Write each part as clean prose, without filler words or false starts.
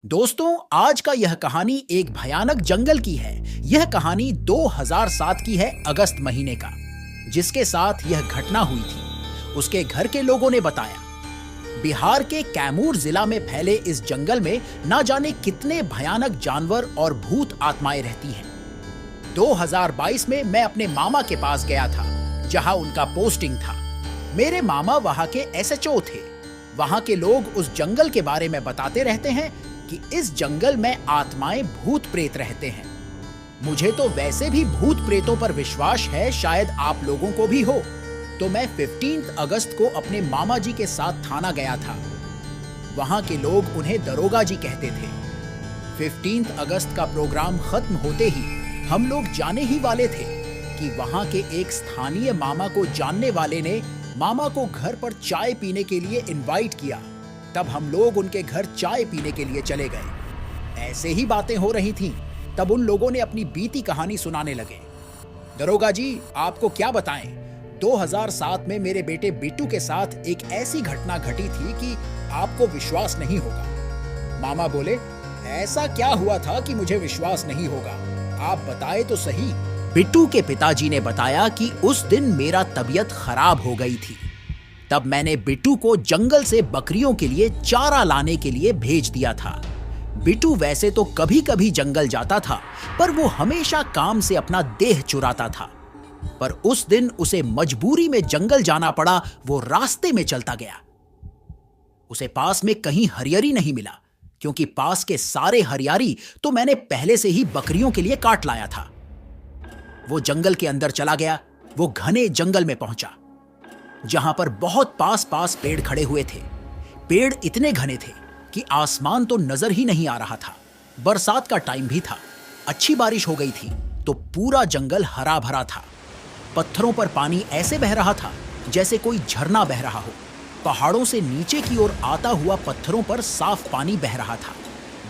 दोस्तों, आज का यह कहानी एक भयानक जंगल की है। यह कहानी 2007 की है, अगस्त महीने का, जिसके साथ यह घटना हुई थी। उसके घर के लोगों ने बताया, बिहार के कैमूर जिला में फैले इस जंगल में ना जाने कितने भयानक जानवर और भूत आत्माएं रहती हैं। 2022 में मैं अपने मामा के पास गया था, जहां उनका पोस्टिंग था। मेरे मामा वहां के एसएचओ थे। वहां के लोग उस जंगल के बारे में बताते रहते हैं कि इस जंगल में आत्माएं भूत प्रेत रहते हैं। मुझे तो वैसे भी भूत प्रेतों पर विश्वास है, शायद आप लोगों को भी हो। तो मैं 15 अगस्त को अपने मामा जी के साथ थाना गया था। वहां के लोग उन्हें दरोगा जी कहते थे। 15 अगस्त का प्रोग्राम खत्म होते ही हम लोग जाने ही वाले थे कि वहां के एक स्थानीय मामा को जानने वाले ने मामा को घर पर चाय पीने के लिए इनवाइट किया। तब हम लोग उनके घर चाय पीने के लिए चले गए। ऐसे ही बातें हो रही थीं, तब उन लोगों ने अपनी बीती कहानी सुनाने लगे। दरोगा जी, आपको क्या बताएं, 2007 में मेरे बेटे बिट्टू के साथ एक ऐसी घटना घटी थी कि आपको विश्वास नहीं होगा। मामा बोले, ऐसा क्या हुआ था कि मुझे विश्वास नहीं होगा, आप बताए तो सही। बिट्टू के पिताजी ने बताया कि उस दिन मेरा तबीयत खराब हो गई थी। तब मैंने बिट्टू को जंगल से बकरियों के लिए चारा लाने के लिए भेज दिया था। बिट्टू वैसे तो कभी कभी जंगल जाता था, पर वो हमेशा काम से अपना देह चुराता था। पर उस दिन उसे मजबूरी में जंगल जाना पड़ा। वो रास्ते में चलता गया। उसे पास में कहीं हरियाली नहीं मिला, क्योंकि पास के सारे हरियाली तो मैंने पहले से ही बकरियों के लिए काट लाया था। वो जंगल के अंदर चला गया। वो घने जंगल में पहुंचा, जहां पर बहुत पास पास पेड़ खड़े हुए थे। पेड़ इतने घने थे कि आसमान तो नजर ही नहीं आ रहा था। बरसात का टाइम भी था, अच्छी बारिश हो गई थी, तो पूरा जंगल हरा भरा था। पत्थरों पर पानी ऐसे बह रहा था जैसे कोई झरना बह रहा हो। पहाड़ों से नीचे की ओर आता हुआ पत्थरों पर साफ पानी बह रहा था।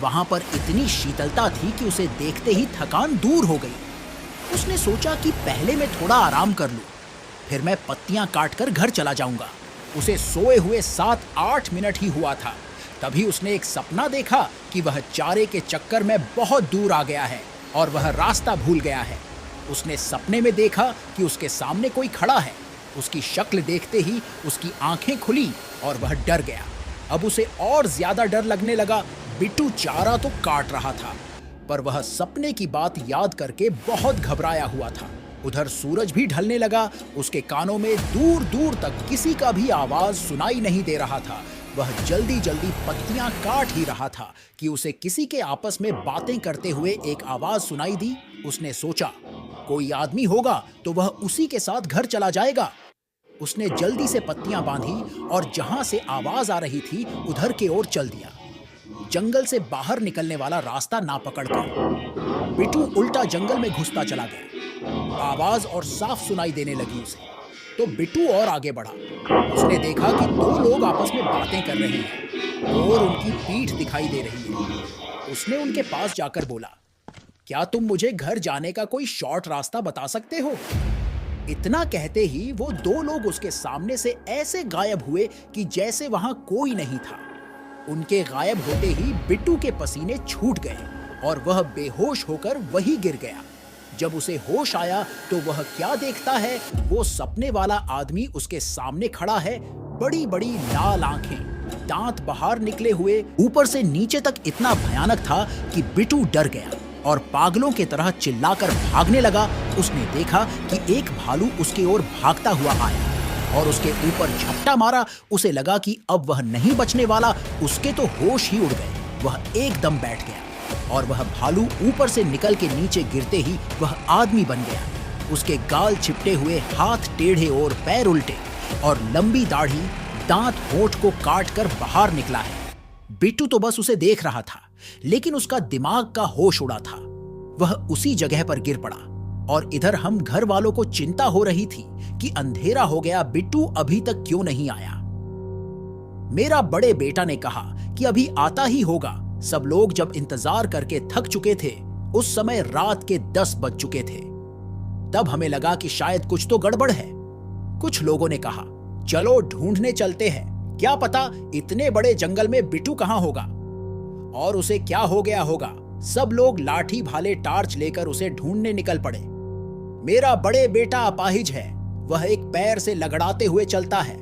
वहां पर इतनी शीतलता थी कि उसे देखते ही थकान दूर हो गई। उसने सोचा कि पहले मैं थोड़ा आराम कर लूं, फिर मैं पत्तियां काटकर घर चला जाऊंगा। उसे सोए हुए 7-8 मिनट ही हुआ था, तभी उसने एक सपना देखा कि वह चारे के चक्कर में बहुत दूर आ गया है और वह रास्ता भूल गया है। उसने सपने में देखा कि उसके सामने कोई खड़ा है। उसकी शक्ल देखते ही उसकी आंखें खुली और वह डर गया। अब उसे और ज्यादा डर लगने लगा। बिट्टू चारा तो काट रहा था, पर वह सपने की बात याद करके बहुत घबराया हुआ था। उधर सूरज भी ढलने लगा। उसके कानों में दूर दूर तक किसी का भी आवाज सुनाई नहीं दे रहा था। वह जल्दी जल्दी पत्तियां काट ही रहा था कि उसे किसी के आपस में बातें करते हुए एक आवाज सुनाई दी। उसने सोचा, कोई आदमी होगा तो वह उसी के साथ घर चला जाएगा। उसने जल्दी से पत्तियां बांधी और जहां से आवाज आ रही थी उधर के ओर चल दिया। जंगल से बाहर निकलने वाला रास्ता ना पकड़कर बिट्टू उल्टा जंगल में घुसता चला गया। आवाज और साफ सुनाई देने लगी उसे, तो बिट्टू और आगे बढ़ा। उसने देखा कि 2 लोग आपस में बातें कर रहे हैं और उनकी पीठ दिखाई दे रही है। उसने उनके पास जाकर बोला, क्या तुम मुझे घर जाने का कोई शॉर्ट रास्ता बता सकते हो? इतना कहते ही वो 2 लोग उसके सामने से ऐसे गायब हुए कि जैसे वहां कोई नहीं था। उनके गायब होते ही बिट्टू के पसीने छूट गए और वह बेहोश होकर वहीं गिर गया। जब उसे होश आया तो वह क्या देखता है, वो सपने वाला आदमी उसके सामने खड़ा है। बड़ी बड़ी लाल आंखें, दांत बाहर निकले हुए, ऊपर से नीचे तक इतना भयानक था कि बिट्टू डर गया और पागलों की तरह चिल्लाकर भागने लगा। उसने देखा कि एक भालू उसकी ओर भागता हुआ आया और उसके ऊपर झपटा मारा। उसे लगा कि अब वह नहीं बचने वाला। उसके तो होश ही उड़ गए। वह एकदम बैठ गया और वह भालू ऊपर से निकल के नीचे गिरते ही वह आदमी बन गया। उसके गाल चिपटे हुए, हाथ टेढ़े और पैर उल्टे, और लंबी दाढ़ी, दांत होंठ को काट कर बाहर निकला है। बिट्टू तो बस उसे देख रहा था, लेकिन उसका दिमाग का होश उड़ा था। वह उसी जगह पर गिर पड़ा और इधर हम घर वालों को चिंता हो रही थी कि अंधेरा हो गया, बिट्टू अभी तक क्यों नहीं आया। मेरा बड़े बेटा ने कहा कि अभी आता ही होगा। सब लोग जब इंतजार करके थक चुके थे, उस समय रात के 10 बज चुके थे। तब हमें लगा कि शायद कुछ तो गड़बड़ है। कुछ लोगों ने कहा, चलो ढूंढने चलते हैं, क्या पता इतने बड़े जंगल में बिट्टू कहां होगा। और उसे क्या हो गया होगा। सब लोग लाठी भाले टार्च लेकर उसे ढूंढने निकल पड़े। मेरा बड़े बेटा अपाहिज है, वह एक पैर से लगड़ाते हुए चलता है।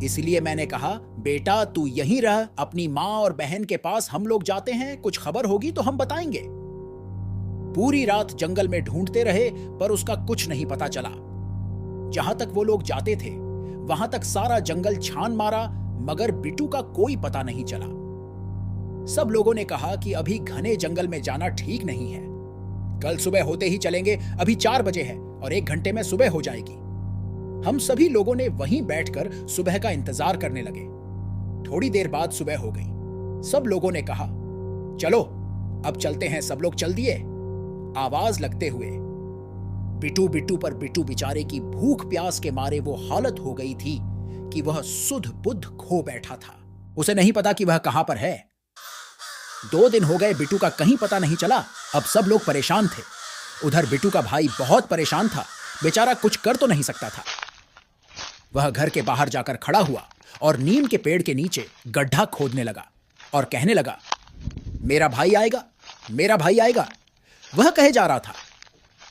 इसलिए मैंने कहा, बेटा तू यहीं रह, अपनी माँ और बहन के पास हम लोग जाते हैं, कुछ खबर होगी तो हम बताएंगे। पूरी रात जंगल में ढूंढते रहे पर उसका कुछ नहीं पता चला। जहां तक वो लोग जाते थे वहां तक सारा जंगल छान मारा, मगर बिट्टू का कोई पता नहीं चला। सब लोगों ने कहा कि अभी घने जंगल में जाना ठीक नहीं है, कल सुबह होते ही चलेंगे, अभी 4 बजे है और 1 घंटे में सुबह हो जाएगी। हम सभी लोगों ने वहीं बैठकर सुबह का इंतजार करने लगे। थोड़ी देर बाद सुबह हो गई। सब लोगों ने कहा, चलो अब चलते हैं। सब लोग चल दिए आवाज लगते हुए। बिट्टू बिट्टू पर बिट्टू बेचारे की भूख प्यास के मारे वो हालत हो गई थी कि वह सुध बुध खो बैठा था। उसे नहीं पता कि वह कहां पर है। 2 दिन हो गए, बिट्टू का कहीं पता नहीं चला। अब सब लोग परेशान थे। उधर बिट्टू का भाई बहुत परेशान था, बेचारा कुछ कर तो नहीं सकता था। वह घर के बाहर जाकर खड़ा हुआ और नीम के पेड़ के नीचे गड्ढा खोदने लगा और कहने लगा, मेरा भाई आएगा, मेरा भाई आएगा, वह कहे जा रहा था।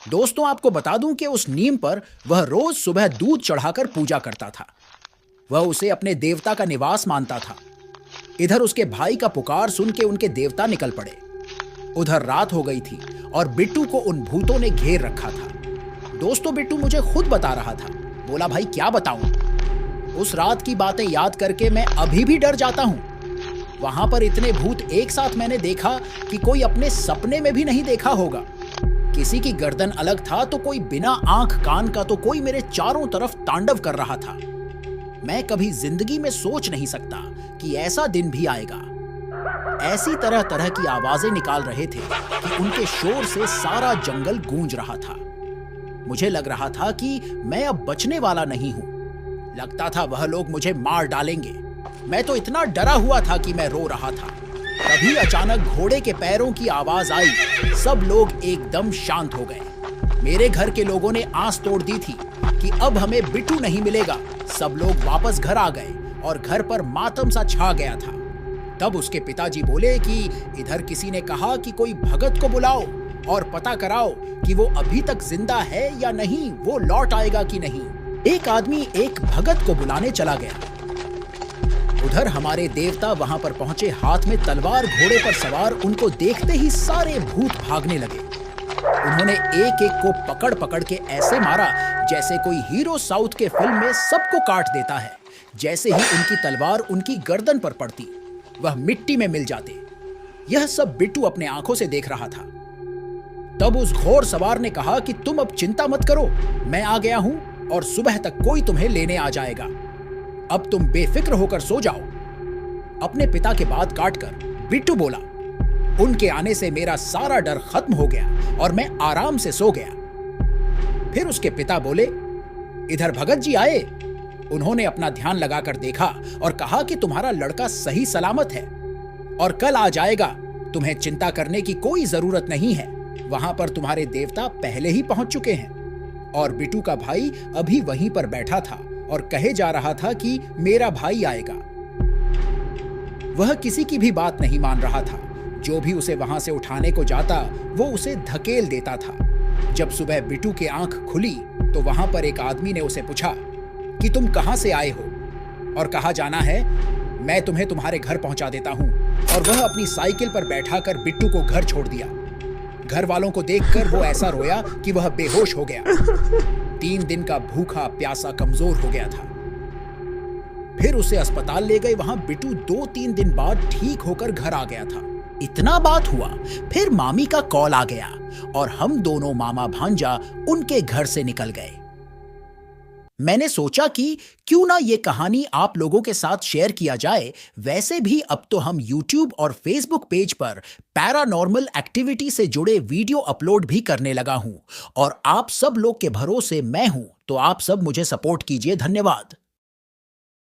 दोस्तों, आपको बता दूं कि उस नीम पर वह रोज सुबह दूध चढ़ाकर पूजा करता था। वह उसे अपने देवता का निवास मानता था। इधर उसके भाई का पुकार सुन के उनके देवता निकल पड़े। उधर रात हो गई थी और बिट्टू को उन भूतों ने घेर रखा था। दोस्तों, बिट्टू मुझे खुद बता रहा था। बोला, भाई क्या बताऊं, उस रात की बातें याद करके मैं अभी भी डर जाता हूं। वहां पर इतने भूत एक साथ मैंने देखा कि कोई अपने सपने में भी नहीं देखा होगा। किसी की गर्दन अलग था तो कोई बिना आंख कान का, तो कोई मेरे चारों तरफ तांडव कर रहा था। मैं कभी जिंदगी में सोच नहीं सकता कि ऐसा दिन भी आएगा। ऐसी तरह तरह की आवाजें निकाल रहे थे कि उनके शोर से सारा जंगल गूंज रहा था। मुझे लग रहा था कि मैं अब बचने वाला नहीं हूं। लगता था वह लोग मुझे मार डालेंगे। मैं तो इतना डरा हुआ था कि मैं रो रहा था। तभी अचानक घोड़े के पैरों की आवाज आई। सब लोग एकदम शांत हो गए। मेरे घर के लोगों ने आस तोड़ दी थी कि अब हमें बिट्टू नहीं मिलेगा। सब लोग वापस घर आ गए और घर पर मातम सा छा गया था। तब उसके पिताजी बोले कि इधर किसी ने कहा कि कोई भगत को बुलाओ और पता कराओ कि वो अभी तक जिंदा है या नहीं, वो लौट आएगा कि नहीं। एक आदमी एक भगत को बुलाने चला गया। उधर हमारे देवता वहां पर पहुंचे, हाथ में तलवार, घोड़े पर सवार। उनको देखते ही सारे भूत भागने लगे। उन्होंने एक एक को पकड़ पकड़ के ऐसे मारा जैसे कोई हीरो साउथ के फिल्म में सबको काट देता है। जैसे ही उनकी तलवार उनकी गर्दन पर पड़ती, वह मिट्टी में मिल जाते। यह सब बिट्टू अपने आंखों से देख रहा था। तब उस घोड़ सवार ने कहा कि तुम अब चिंता मत करो, मैं आ गया हूं और सुबह तक कोई तुम्हें लेने आ जाएगा। अब तुम बेफिक्र होकर सो जाओ। अपने पिता के बात काटकर बिट्टू बोला, उनके आने से मेरा सारा डर खत्म हो गया और मैं आराम से सो गया। फिर उसके पिता बोले, इधर भगत जी आए। उन्होंने अपना ध्यान लगाकर देखा और कहा कि तुम्हारा लड़का सही सलामत है और कल आ जाएगा। तुम्हें चिंता करने की कोई जरूरत नहीं है। वहां पर तुम्हारे देवता पहले ही पहुंच चुके हैं। और बिट्टू का भाई अभी वहीं पर बैठा था और कहे जा रहा था कि मेरा भाई आएगा। वह किसी की भी बात नहीं मान रहा था। जो भी उसे वहां से उठाने को जाता वो उसे धकेल देता था। जब सुबह बिट्टू की आंख खुली तो वहां पर एक आदमी ने उसे पूछा कि तुम कहां से आए हो और कहां जाना है। मैं तुम्हें तुम्हारे घर पहुंचा देता हूं। और वह अपनी साइकिल पर बैठाकर बिट्टू को घर छोड़ दिया। घर वालों को देखकर वो ऐसा रोया कि वह बेहोश हो गया। 3 दिन का भूखा प्यासा कमजोर हो गया था। फिर उसे अस्पताल ले गए। वहां बिट्टू 2-3 दिन बाद ठीक होकर घर आ गया था। इतना बात हुआ, फिर मामी का कॉल आ गया और हम दोनों मामा भांजा उनके घर से निकल गए। मैंने सोचा कि क्यों ना ये कहानी आप लोगों के साथ शेयर किया जाए। वैसे भी अब तो हम YouTube और Facebook पेज पर पैरानॉर्मल एक्टिविटी से जुड़े वीडियो अपलोड भी करने लगा हूं और आप सब लोग के भरोसे मैं हूं, तो आप सब मुझे सपोर्ट कीजिए। धन्यवाद।